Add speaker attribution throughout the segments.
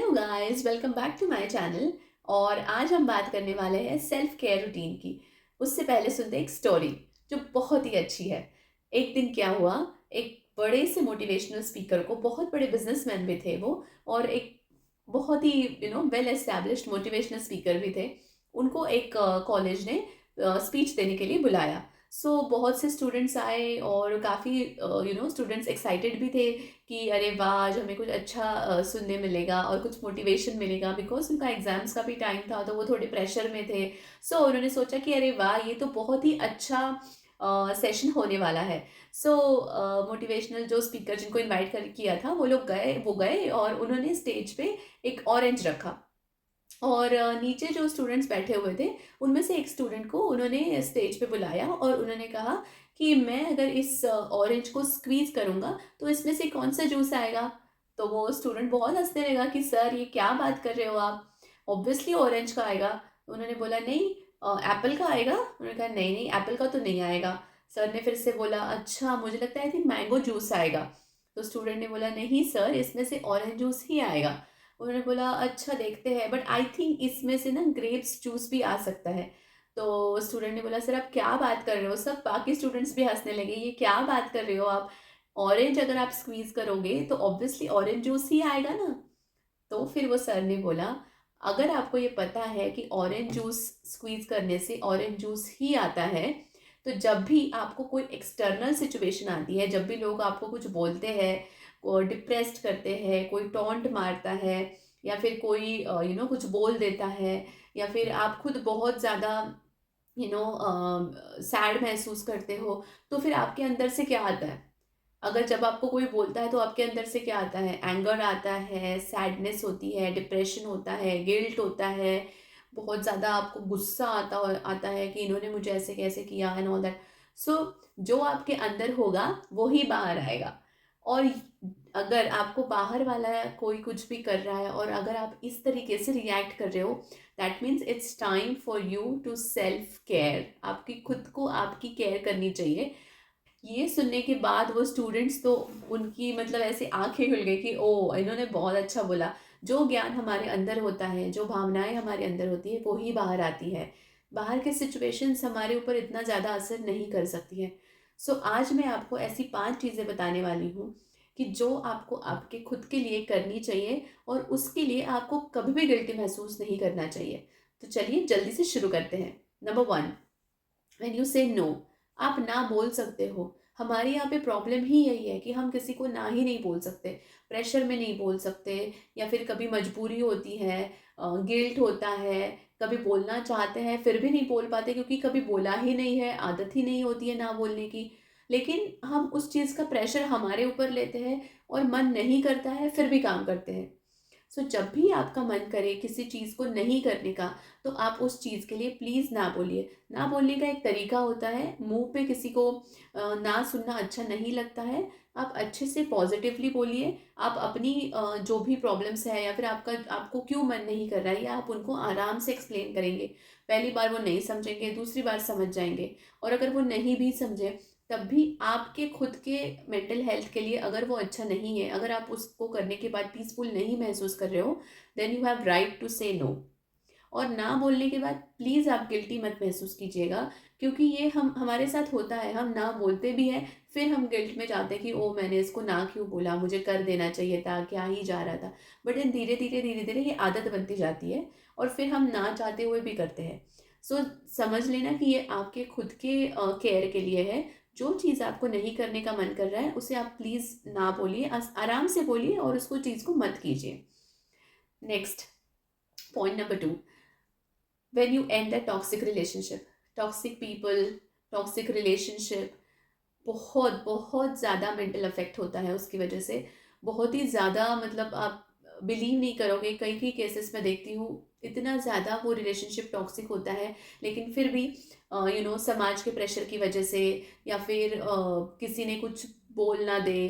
Speaker 1: Hello guys, welcome back to my channel. और आज हम बात करने वाले हैं सेल्फ केयर रूटीन की। उससे पहले सुनते हैं एक स्टोरी जो बहुत ही अच्छी है। एक दिन क्या हुआ, एक बड़े से मोटिवेशनल स्पीकर को, बहुत बड़े बिजनेसमैन भी थे वो, और एक बहुत ही वेल एस्टैब्लिश्ड मोटिवेशनल स्पीकर भी थे। उनको एक कॉलेज ने स्पीच देने के लिए बुलाया। बहुत से स्टूडेंट्स आए और काफ़ी स्टूडेंट्स एक्साइटेड भी थे कि अरे वाह, आज हमें कुछ अच्छा सुनने मिलेगा और कुछ मोटिवेशन मिलेगा। बिकॉज उनका एग्जाम्स का भी टाइम था तो वो थोड़े प्रेशर में थे। उन्होंने सोचा कि अरे वाह, ये तो बहुत ही अच्छा सेशन होने वाला है। मोटिवेशनल जो स्पीकर जिनको इनवाइट कर किया था वो गए और उन्होंने स्टेज पे एक ऑरेंज रखा। और नीचे जो स्टूडेंट्स बैठे हुए थे, उनमें से एक स्टूडेंट को उन्होंने स्टेज पे बुलाया और उन्होंने कहा कि मैं अगर इस ऑरेंज को स्क्वीज करूंगा तो इसमें से कौन सा जूस आएगा। तो वो स्टूडेंट बहुत हंसने लगा कि सर, ये क्या बात कर रहे हो आप, ऑब्वियसली ऑरेंज का आएगा। तो उन्होंने बोला नहीं, एप्पल का आएगा। उन्होंने कहा नहीं नहीं, एप्पल का तो नहीं आएगा। सर ने फिर से बोला अच्छा, मुझे लगता है आई थिंक मैंगो जूस आएगा। तो स्टूडेंट ने बोला नहीं सर, इसमें से ऑरेंज जूस ही आएगा। उन्होंने बोला अच्छा, देखते हैं, बट आई थिंक इसमें से ना ग्रेप्स जूस भी आ सकता है। तो स्टूडेंट ने बोला सर, आप क्या बात कर रहे हो। सब बाकी स्टूडेंट्स भी हंसने लगे, ये क्या बात कर रहे हो आप, ऑरेंज अगर आप स्क्वीज करोगे तो ऑब्वियसली ऑरेंज जूस ही आएगा ना। तो फिर वो सर ने बोला, अगर आपको ये पता है कि ऑरेंज जूस स्क्वीज करने से ऑरेंज जूस ही आता है, तो जब भी आपको कोई एक्सटर्नल सिचुएशन आती है, जब भी लोग आपको कुछ बोलते हैं, को डिप्रेस्ड करते हैं, कोई टॉन्ट मारता है, या फिर कोई कुछ बोल देता है, या फिर आप खुद बहुत ज़्यादा सैड महसूस करते हो, तो फिर आपके अंदर से क्या आता है। अगर जब आपको कोई बोलता है तो आपके अंदर से क्या आता है, एंगर आता है, सैडनेस होती है, डिप्रेशन होता है, गिल्ट होता है, बहुत ज़्यादा आपको गुस्सा आता है कि इन्होंने मुझे ऐसे कैसे किया एंड ऑल दैट। सो जो आपके अंदर होगा वो ही बाहर आएगा। और अगर आपको बाहर वाला कोई कुछ भी कर रहा है और अगर आप इस तरीके से रिएक्ट कर रहे हो, that means it's time for you to self care. आपकी खुद को आपकी केयर करनी चाहिए। ये सुनने के बाद वो स्टूडेंट्स तो, उनकी मतलब ऐसे आंखें खुल गई कि ओ, इन्होंने बहुत अच्छा बोला। जो ज्ञान हमारे अंदर होता है, जो भावनाएं हमारे अंदर होती है, वो ही बाहर आती है। बाहर के सिचुएशंस हमारे ऊपर इतना ज़्यादा असर नहीं कर सकती है। आज मैं आपको ऐसी 5 चीज़ें बताने वाली हूँ कि जो आपको आपके खुद के लिए करनी चाहिए, और उसके लिए आपको कभी भी गिल्टी महसूस नहीं करना चाहिए। तो चलिए जल्दी से शुरू करते हैं। नंबर 1, व्हेन यू से नो। आप ना बोल सकते हो। हमारे यहाँ पे प्रॉब्लम ही यही है कि हम किसी को ना ही नहीं बोल सकते। प्रेशर में नहीं बोल सकते, या फिर कभी मजबूरी होती है, गिल्ट होता है, कभी बोलना चाहते हैं फिर भी नहीं बोल पाते क्योंकि कभी बोला ही नहीं है, आदत ही नहीं होती है ना बोलने की। लेकिन हम उस चीज़ का प्रेशर हमारे ऊपर लेते हैं और मन नहीं करता है फिर भी काम करते हैं। जब भी आपका मन करे किसी चीज़ को नहीं करने का, तो आप उस चीज़ के लिए प्लीज़ ना बोलिए। ना बोलने का एक तरीका होता है, मुंह पे किसी को ना सुनना अच्छा नहीं लगता है। आप अच्छे से पॉजिटिवली बोलिए। आप अपनी जो भी प्रॉब्लम्स है, या फिर आपको क्यों मन नहीं कर रहा है, या आप उनको आराम से एक्सप्लेन करेंगे। पहली बार वो नहीं समझेंगे, दूसरी बार समझ जाएंगे। और अगर वो नहीं भी समझे, तब भी आपके खुद के मेंटल हेल्थ के लिए अगर वो अच्छा नहीं है, अगर आप उसको करने के बाद पीसफुल नहीं महसूस कर रहे हो, then you have right to say no. और ना बोलने के बाद प्लीज़ आप गिल्टी मत महसूस कीजिएगा, क्योंकि ये हम हमारे साथ होता है। हम ना बोलते भी हैं, फिर हम गिल्ट में जाते हैं कि ओ, मैंने इसको ना क्यों बोला, मुझे कर देना चाहिए था, क्या ही जा रहा था। बट इन धीरे धीरे ये आदत बनती जाती है, और फिर हम ना चाहते हुए भी करते हैं। समझ लेना कि ये आपके खुद के केयर के लिए है। जो चीज़ आपको नहीं करने का मन कर रहा है, उसे आप प्लीज़ ना बोलिए, आराम से बोलिए और उसको चीज़ को मत कीजिए। Next, point number 2, when you end a toxic relationship, toxic people, toxic relationship, बहुत बहुत ज़्यादा मेंटल अफेक्ट होता है उसकी वजह से। बहुत ही ज़्यादा, मतलब आप बिलीव नहीं करोगे, कई कई केसेस में देखती हूँ, इतना ज़्यादा वो रिलेशनशिप टॉक्सिक होता है। लेकिन फिर भी समाज के प्रेशर की वजह से, या फिर किसी ने कुछ बोल ना दे,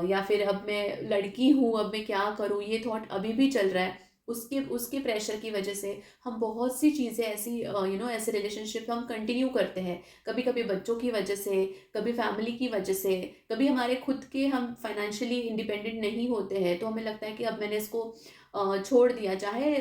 Speaker 1: या फिर अब मैं लड़की हूँ, अब मैं क्या करूँ, ये थॉट अभी भी चल रहा है। उसके उसके प्रेशर की वजह से हम बहुत सी चीज़ें ऐसी, ऐसे रिलेशनशिप हम कंटिन्यू करते हैं। कभी कभी बच्चों की वजह से, कभी फैमिली की वजह से, कभी हमारे खुद के, हम फाइनेंशियली इंडिपेंडेंट नहीं होते हैं तो हमें लगता है कि अब मैंने इसको छोड़ दिया, चाहे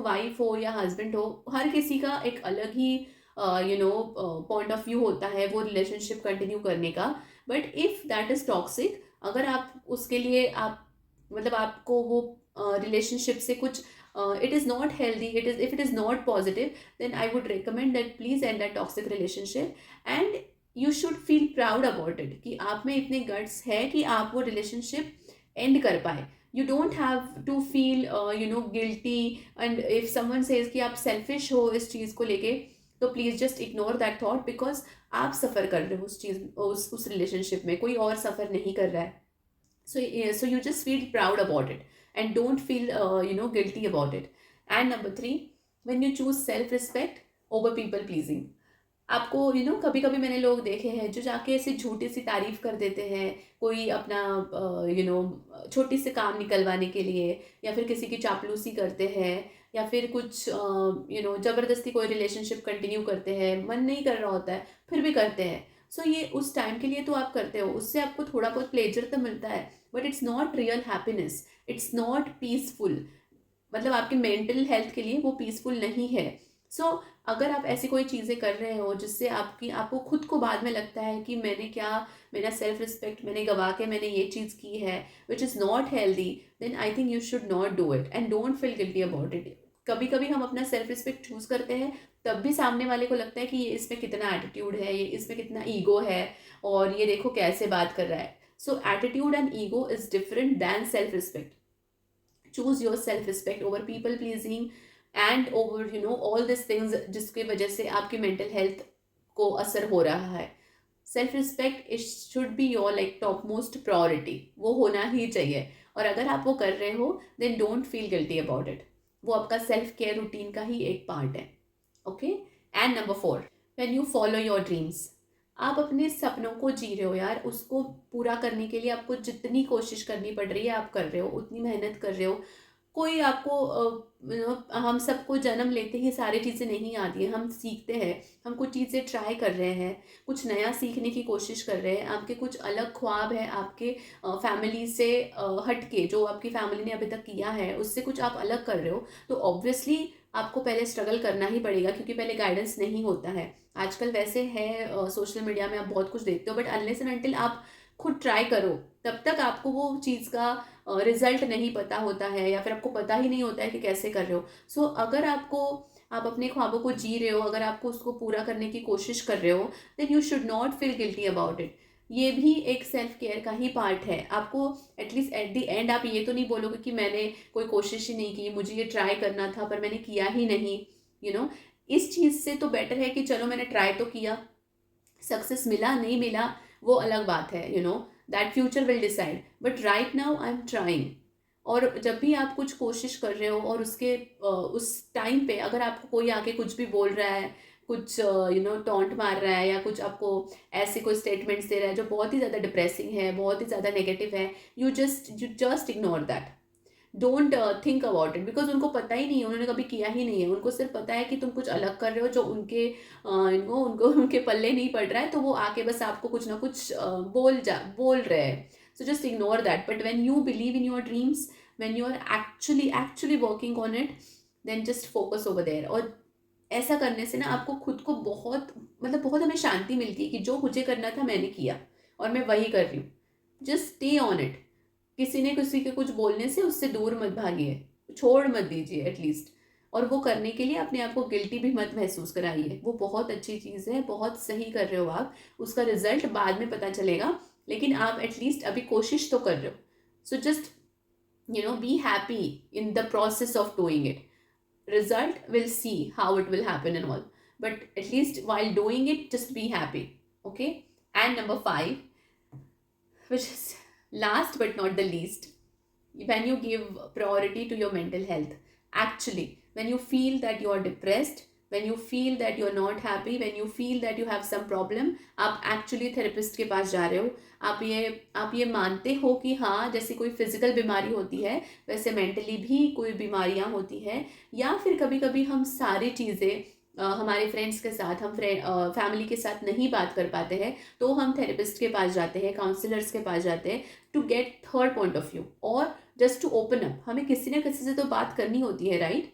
Speaker 1: वाइफ हो या हस्बैंड हो, हर किसी का एक अलग ही पॉइंट ऑफ व्यू होता है वो रिलेशनशिप कंटिन्यू करने का। But if that is toxic, अगर आप उसके लिए आप मतलब आपको वो रिलेशनशिप से कुछ it is not healthy, it is if it is not positive, then I would recommend that please end that toxic relationship. And you should feel proud about it कि आप में इतने गट्स है कि आप वो रिलेशनशिप एंड कर पाए। You don't have to feel guilty, and if someone says कि आप सेल्फिश हो इस चीज़ को लेके, तो please just ignore that thought, because आप सफ़र कर रहे हो उस चीज़ उस रिलेशनशिप में, कोई और सफ़र नहीं कर रहा है। So you just feel proud about it and don't feel guilty about it. And number 3, when you choose self respect over people pleasing, आपको कभी कभी मैंने लोग देखे हैं जो जाके ऐसे झूठी सी तारीफ कर देते हैं, कोई अपना छोटी से काम निकलवाने के लिए, या फिर किसी की चापलूसी करते हैं, या फिर कुछ ज़बरदस्ती कोई रिलेशनशिप कंटिन्यू करते हैं, मन नहीं कर रहा होता है फिर भी करते हैं। सो ये उस टाइम के लिए तो आप करते हो, उससे आपको थोड़ा बहुत प्लेजर तो मिलता है, but it's not real happiness, it's not peaceful. मतलब आपके मेंटल हेल्थ के लिए वो पीसफुल नहीं है। सो अगर आप ऐसी कोई चीज़ें कर रहे हो जिससे आपको खुद को बाद में लगता है कि मैंने क्या, मेरा सेल्फ रिस्पेक्ट मैंने गवा के मैंने ये चीज़ की है which is not healthy, then I think you should not do it and don't feel guilty about it. कभी कभी हम अपना सेल्फ रिस्पेक्ट चूज़ करते हैं, तब भी सामने वाले को लगता है कि ये इसमें कितना एटीट्यूड है, ये इसमें कितना ईगो है, और ये देखो कैसे बात कर रहा है। So attitude and ego is different than self respect. Choose your self respect over people pleasing and over all this things जिसकी वजह से आपकी मेंटल हेल्थ को असर हो रहा है। Self respect it should be your like top most priority, वो होना ही चाहिए। और अगर आप वो कर रहे हो then don't feel guilty about it, वो आपका सेल्फ केयर रूटीन का ही एक पार्ट है। Okay. And number 4, when you follow your dreams, आप अपने सपनों को जी रहे हो यार, उसको पूरा करने के लिए आपको जितनी कोशिश करनी पड़ रही है आप कर रहे हो, उतनी मेहनत कर रहे हो। कोई आपको हम सबको जन्म लेते ही सारी चीज़ें नहीं आती हैं, हम सीखते हैं, हम कुछ चीज़ें ट्राई कर रहे हैं, कुछ नया सीखने की कोशिश कर रहे हैं, आपके कुछ अलग ख्वाब है, आपके फैमिली से हट के जो आपकी फैमिली ने अभी तक किया है उससे कुछ आप अलग कर रहे हो, तो ऑब्वियसली आपको पहले स्ट्रगल करना ही पड़ेगा, क्योंकि पहले गाइडेंस नहीं होता है। आजकल वैसे है सोशल मीडिया में आप बहुत कुछ देखते हो, बट अनलेस एंड अनटिल आप खुद ट्राई करो तब तक आपको वो चीज़ का रिजल्ट नहीं पता होता है, या फिर आपको पता ही नहीं होता है कि कैसे कर रहे हो। सो अगर आप अपने ख्वाबों को जी रहे हो, अगर आपको उसको पूरा करने की कोशिश कर रहे हो, then you should not feel guilty about it. ये भी एक सेल्फ केयर का ही पार्ट है। आपको एटलीस्ट एट द एंड आप ये तो नहीं बोलोगे कि मैंने कोई कोशिश ही नहीं की, मुझे ये ट्राई करना था पर मैंने किया ही नहीं। इस चीज़ से तो बेटर है कि चलो मैंने ट्राई तो किया, सक्सेस मिला नहीं मिला वो अलग बात है, that future will decide, but right now I am trying. और जब भी आप कुछ कोशिश कर रहे हो और उस टाइम पे अगर आपको कोई आके कुछ भी बोल रहा है, कुछ टॉन्ट मार रहा है, या कुछ आपको ऐसे कोई स्टेटमेंट्स दे रहा है जो बहुत ही ज़्यादा डिप्रेसिंग है, बहुत ही ज़्यादा नेगेटिव है, you just ignore that. Don't think about it, because उनको पता ही नहीं है, उन्होंने कभी किया ही नहीं है, उनको सिर्फ पता है कि तुम कुछ अलग कर रहे हो जो उनको उनके पल्ले नहीं पड़ रहा है, तो वो आके बस आपको कुछ ना कुछ बोल रहे हैं। So just ignore that. But when you believe in your dreams, when you are actually working on it, then just focus over there. और ऐसा करने से ना आपको खुद को बहुत हमें शांति मिलती है कि जो मुझे करना था मैंने किया और मैं वही कर रही हूँ। Just stay on it. किसी ने किसी के कुछ बोलने से उससे दूर मत भागिए, छोड़ मत दीजिए एटलीस्ट। और वो करने के लिए अपने आप को गिल्टी भी मत महसूस कराइए, वो बहुत अच्छी चीज़ है, बहुत सही कर रहे हो आप, उसका रिजल्ट बाद में पता चलेगा, लेकिन आप एटलीस्ट अभी कोशिश तो कर रहे हो। So just be happy in the process of doing it. result we'll see how it will happen and all, but at least while doing it just be happy. Okay. And number 5, which is last but not the least, when you give priority to your mental health, actually when you feel that you are depressed, when you feel that you are not happy, when you feel that you have some problem, आप actually therapist के पास जा रहे हो, आप ये मानते हो कि हाँ जैसे कोई फिजिकल बीमारी होती है वैसे मेंटली भी कोई बीमारियाँ होती हैं, या फिर कभी कभी हम सारी चीज़ें हमारे फ्रेंड्स के साथ, हम फैमिली के साथ नहीं बात कर पाते हैं, तो हम थेरेपिस्ट के पास जाते हैं, काउंसलर्स के पास जाते हैं to get third point of view, और जस्ट टू ओपन अप। हमें किसी ना किसी से तो बात करनी होती है, राइट?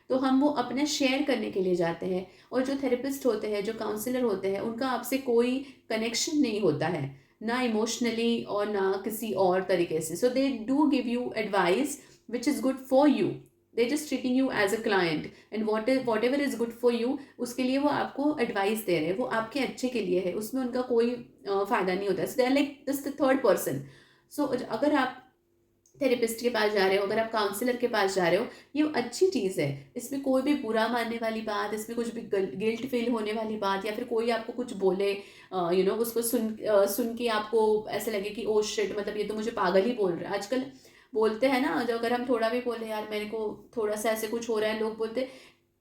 Speaker 1: तो हम वो अपना शेयर करने के लिए जाते हैं। और जो थेरेपिस्ट होते हैं, जो काउंसलर होते हैं, उनका आपसे कोई कनेक्शन नहीं होता है, ना इमोशनली और ना किसी और तरीके से। So they do give you advice which is good for you. They just treating you as a client, and whatever is good for you, उसके लिए वो आपको एडवाइस दे रहे हैं, वो आपके अच्छे के लिए है, उसमें उनका कोई फ़ायदा नहीं होता है। So they are like just the third person. So अगर आप थेरेपिस्ट के पास जा रहे हो, अगर आप काउंसलर के पास जा रहे हो, ये अच्छी चीज़ है। इसमें कोई भी बुरा मानने वाली बात, इसमें कुछ भी गिल्ट फील होने वाली बात, या फिर कोई आपको कुछ बोले, उसको सुन के आपको ऐसे लगे कि ओ शिट, मतलब ये तो मुझे पागल ही बोल रहा है। आजकल बोलते हैं ना, जो अगर हम थोड़ा भी बोले यार मेरे को थोड़ा सा ऐसे कुछ हो रहा है, लोग बोलते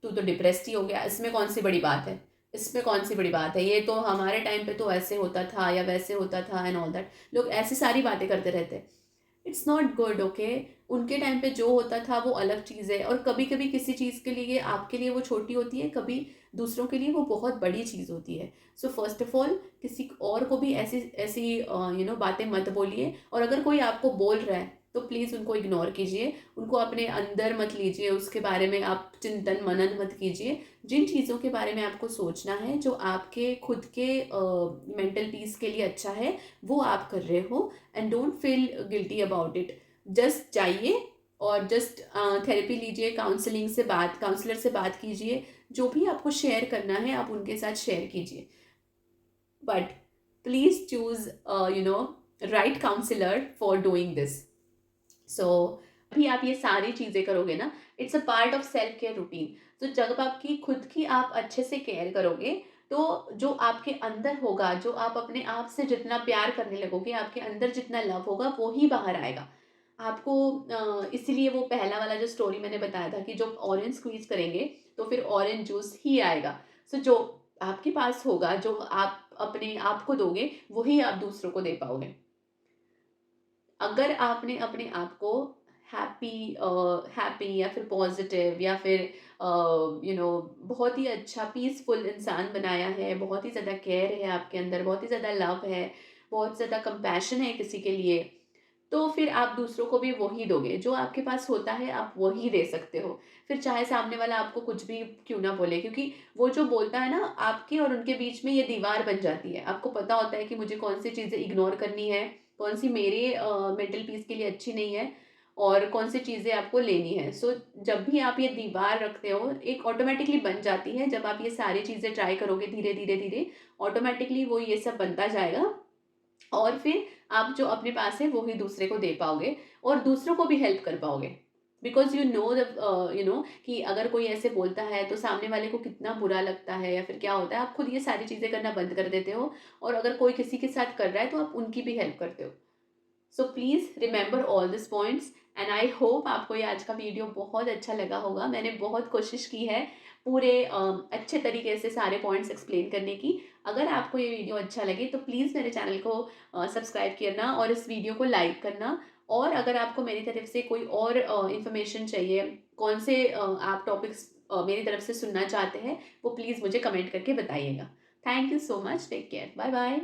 Speaker 1: तू तो डिप्रेस्ड ही हो गया, इसमें कौन सी बड़ी बात है, इसमें कौन सी बड़ी बात है, ये तो हमारे टाइम पे तो ऐसे होता था या वैसे होता था एंड ऑल दैट। लोग ऐसी सारी बातें करते रहते हैं। It's not good, okay? उनके टाइम पे जो होता था वो अलग चीज़ है, और कभी कभी किसी चीज़ के लिए आपके लिए वो छोटी होती है, कभी दूसरों के लिए वो बहुत बड़ी चीज़ होती है। सो फर्स्ट ऑफ ऑल, किसी और को भी ऐसी ऐसी बातें मत बोलिए। और अगर कोई आपको बोल रहा है तो प्लीज़ उनको इग्नोर कीजिए, उनको अपने अंदर मत लीजिए, उसके बारे में आप चिंतन मनन मत कीजिए। जिन चीज़ों के बारे में आपको सोचना है, जो आपके खुद के मेंटल पीस के लिए अच्छा है, वो आप कर रहे हो, and don't feel guilty about it. Just जाइए और जस्ट थेरेपी लीजिए, काउंसलर से बात कीजिए, जो भी आपको शेयर करना है आप उनके साथ शेयर कीजिए। But please choose right counsellor for doing this. So अभी आप ये सारी चीज़ें करोगे ना, it's a part of self care routine. तो जब आपकी खुद की आप अच्छे से केयर करोगे, तो जो आपके अंदर होगा, जो आप अपने आप से जितना प्यार करने लगोगे, आपके अंदर जितना लव होगा, वो ही बाहर आएगा आपको। इसीलिए वो पहला वाला जो स्टोरी मैंने बताया था कि जब ऑरेंज स्क्वीज करेंगे तो फिर ऑरेंज जूस ही आएगा। सो जो आपके पास होगा, जो आप अपने आप को दोगे, वही आप दूसरों को दे पाओगे। अगर आपने अपने आप को हैप्पी हैप्पी या फिर पॉजिटिव या फिर बहुत ही अच्छा पीसफुल इंसान बनाया है, बहुत ही ज़्यादा केयर है आपके अंदर, बहुत ही ज़्यादा लव है, बहुत ज़्यादा कंपैशन है किसी के लिए, तो फिर आप दूसरों को भी वही दोगे। जो आपके पास होता है आप वही दे सकते हो। फिर चाहे सामने वाला आपको कुछ भी क्यों ना बोले, क्योंकि वो जो बोलता है ना, आपके और उनके बीच में ये दीवार बन जाती है। आपको पता होता है कि मुझे कौन सी चीज़ें इग्नोर करनी है, कौन सी मेरे मेंटल पीस के लिए अच्छी नहीं है, और कौन सी चीज़ें आपको लेनी है। सो जब भी आप ये दीवार रखते हो, एक ऑटोमेटिकली बन जाती है। जब आप ये सारी चीज़ें ट्राई करोगे धीरे धीरे धीरे, ऑटोमेटिकली वो ये सब बनता जाएगा, और फिर आप जो अपने पास है वो ही दूसरे को दे पाओगे, और दूसरों को भी हेल्प कर पाओगे। बिकॉज यू नो कि अगर कोई ऐसे बोलता है तो सामने वाले को कितना बुरा लगता है, या फिर क्या होता है, आप खुद ये सारी चीज़ें करना बंद कर देते हो, और अगर कोई किसी के साथ कर रहा है तो आप उनकी भी हेल्प करते हो। So please remember all this points, and I hope आपको ये आज का वीडियो बहुत अच्छा लगा होगा। मैंने बहुत कोशिश की है पूरे अच्छे तरीके से सारे पॉइंट्स एक्सप्लेन करने की। अगर आपको ये वीडियो अच्छा लगे तो प्लीज़ मेरे चैनल को सब्सक्राइब करना और इस वीडियो को लाइक करना। और अगर आपको मेरी तरफ से कोई और इन्फॉर्मेशन चाहिए, कौन से आप टॉपिक्स मेरी तरफ से सुनना चाहते हैं, वो प्लीज़ मुझे कमेंट करके बताइएगा। Thank you so much, take care, bye bye.